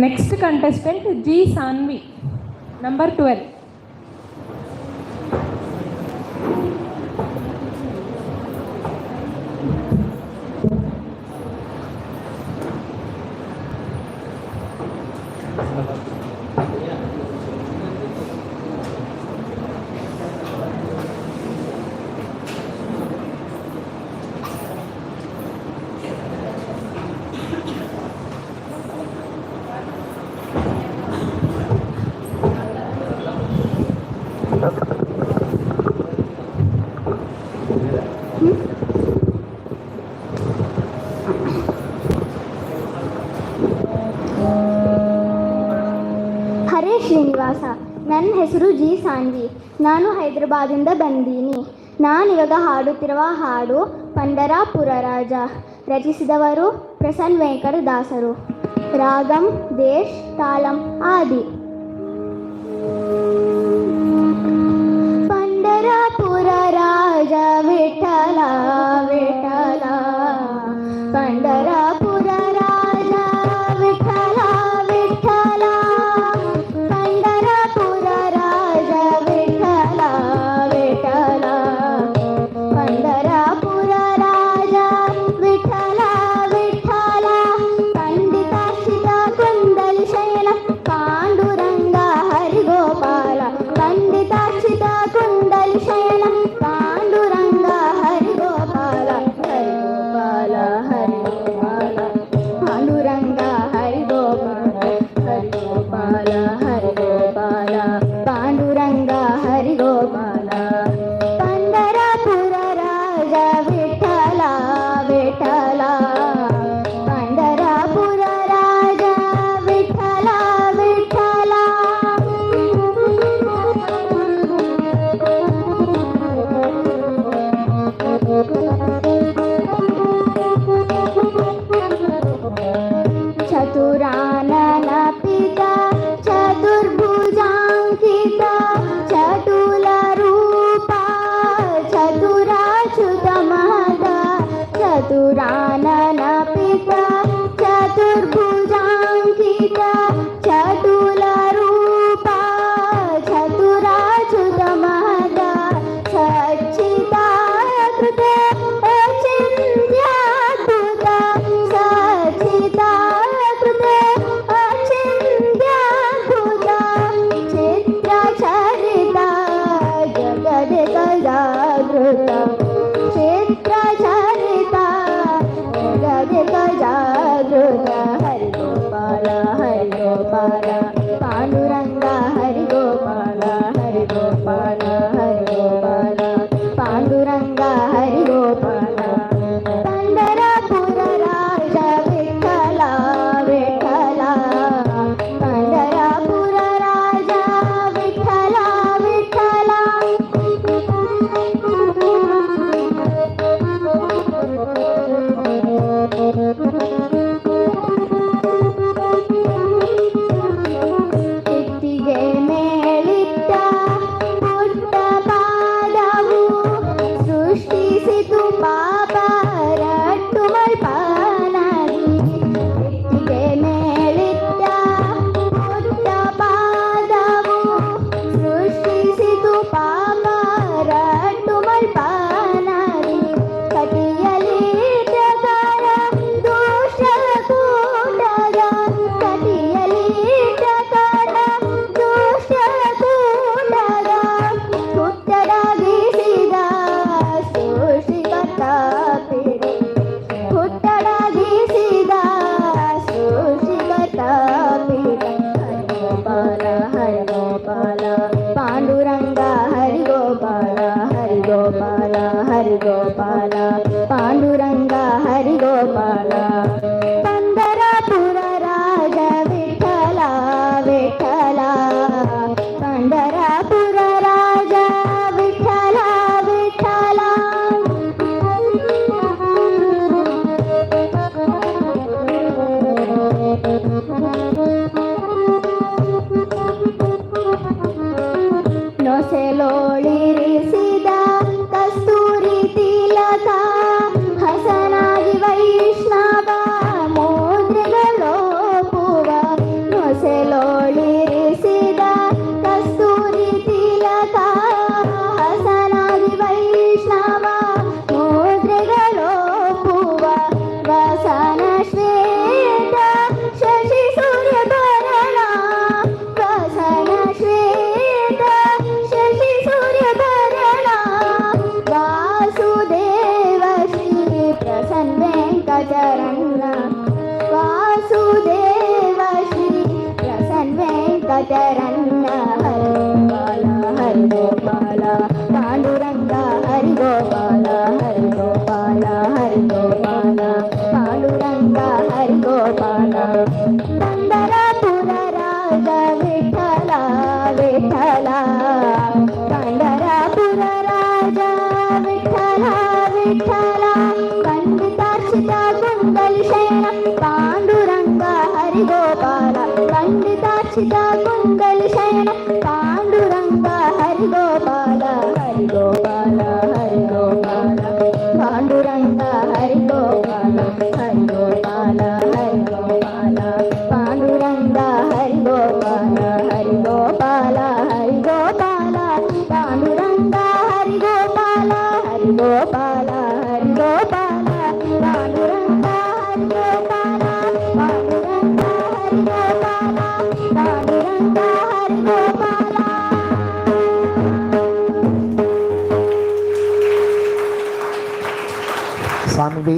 Next contestant G. Sanvi, number 12. ಹರೇ ಶ್ರೀನಿವಾಸ, ನನ್ನ ಹೆಸರು G Saanvi. ನಾನು ಹೈದರಾಬಾದಿಂದ ಬಂದೀನಿ. ನಾನಿವಾಗ ಹಾಡುತ್ತಿರುವ ಹಾಡು ಪಂಡರಾಪುರ ರಾಜ. ರಚಿಸಿದವರು ಪ್ರಸನ್ನ ವೆಂಕಟ ದಾಸರು. ರಾಗಂ ದೇಶ್ ತಾಳಂ ಆದಿ. ಪಂಡರಾಪುರ ರಾಜ ವಿಠಲ ವಿಠಲ, ಪಂಡರಾಪುರ ರಾಜ ವಿಠಲ ವಿಠಲ, ಪಂಡರಾಪುರ ರಾಜ ವಿಠಲ ವಿಠಲ, ಪಂಡರಾಪುರ ರಾಜ ವಿಠಲ ವಿಠಲ, ಪಂಡಿತಾಶ್ರಿತ ಕುಂಡಲಿ ಶಯನ ಪಾಂಡುರಂಗ ಹರಿಗೋಪಾಲ, ಪಂಡಿತಾಶ್ರಿತ ಕುಂಡಲಿ ಶಯನ ಪಾಂಡುರಂಗ ಹರಿಗೋಪಾಲ, ಹರಿಗೋಪಾಲ ಹರಿಗೋಪಾಲ, ಪಾಂಡುರಂಗ ಹರಿಗೋಪಾಲ, ಹರಿಗೋಪಾಲ ಹರಿಗೋಪಾಲ, ಪಾಂಡುರಂಗ ಹರಿಗೋಪಾಲ. ಪಂಡರಾಪುರ ರಾಜ ವಿಠಲ ವಿಠಲ, ಪಂಡರಾಪುರ ರಾಜ ವಿಠಲ ವಿಠಲ. ಚತುರಾನನ ಪಿತ ಚತುರ್ಭುಜಾಂಕಿತ ಚಟುಲ ರೂಪ ಚತುರಾಚ್ಯುತ ಮಹದ, ಚತುರಾನನ ಪಿತ ಚತುರ್ಭುಜಾಂಕಿತ ಚಟುಲ ರೂಪ ಚತುರಾಚ್ಯುತ ಮಹದ, ಸಚ್ಚಿದಾಕೃತ ಅಚಿಂತ್ಯಾದ್ಭುತ, ಸಚ್ಚಿದಾಕೃತ ಅಚಿಂತ್ಯಾದ್ಭುತ, ಚಿತ್ರಚರಿತ ಜಗದಿಕ ಜಾಗೃತ, ಚಿತ್ರಚರಿತ ಜಗದಿಕ ಜಾಗೃತ, ಹರಿಗೋಪಾಲ ಹರಿಗೋಪಾಲ, ಪಾಂಡುರಂಗ ಹರಿಗೋಪಾಲ, ಹರಿಗೋಪಾಲ ಹರಿಗೋಪಾಲ, ಪಾಂಡುರಂಗ ಹರಿಗೋಪಾಲ. ಪಂಡರಾಪುರ ರಾಜ ವಿಠಲ ವಿಠಲ, ಪಂಡರಾಪುರ ರಾಜ ವಿಠಲ ವಿಠಲ. ಇಟ್ಟಿಗೆ ಮೇಲಿಟ್ಟ ಪುಟ್ಟ ಪಾದವು ಸೃಷ್ಟಿಸಿತು ಪಾಪ ರಟ್ಟು ಮಲ್ಪನಾಗಿ. ಇಟ್ಟಿಗೆ ಮೇಲಿಟ್ಟ ಪುಟ್ಟ ಪಾದವು ಸೃಷ್ಟಿಸಿತು ಪಾಪ ರಟ್ಟು ಮಲ್ಪನಾಗಿ. ಕಟಿಯಲಿ ಪ್ರಕಾರ ದೋಷ ಕೂಟದ, ಕಟಿಯಲಿ ಪ್ರಕಾರ ದೋಷ ಕೂಟದ, ಹುಟ್ಟಡಗಿಸಿದ ಸೃಷ್ಟಿಕರ್ತ ಪಿಡಿ, ಹುಟ್ಟಡಗಿಸಿದ ಸೃಷ್ಟಿಕರ್ತ ಪಿಡಿ. ಹರಿಗೋಪಾಲ ಹರಿಗೋಪಾಲ, ಪಾಂಡುರಂಗ ಹರಿಗೋಪಾಲ, ಹರಿಗೋಪಾಲ ಹರಿಗೋಪಾಲ, ಪಾಂಡುರಂಗ ಹರಿಗೋಪಾಲ. ಪಂಡರಾಪುರ ರಾಜ ವಿಠಲ ವಿಠಲ, ಪಂಡರಾಪುರ ರಾಜ ವಿಠಲ ವಿಠಲ. ನೊಸೆಲೋಳಿರಿಸಿದ ಕಸ್ತೂರಿ ತಿಲಕ, ಹಸನಾಗಿ ವೈಷ್ಣವ ಮುದ್ರೆಗಳೋಪುವ, विठ्ठल पंडितार्चित कुंडल शयन पांडुरंग हरि गोपाल पंडितार्चित कुंडल शयन पांडुरंग हरि गोपाल हरि गोपाल हरि गोपाल पांडुरंग हरि गोपाल हरि गोपाल हरि गोपाल पांडुरंग हरि गोपाल हरि गोपाल हरि गोपाल पांडुरंग हरि गोपाल हरि गोपाल हरि गोपाल पांडुरंग हरि गोपाल पांडुरंग हरि गोपाल पांडुरंग हरि गोपाल सान्वी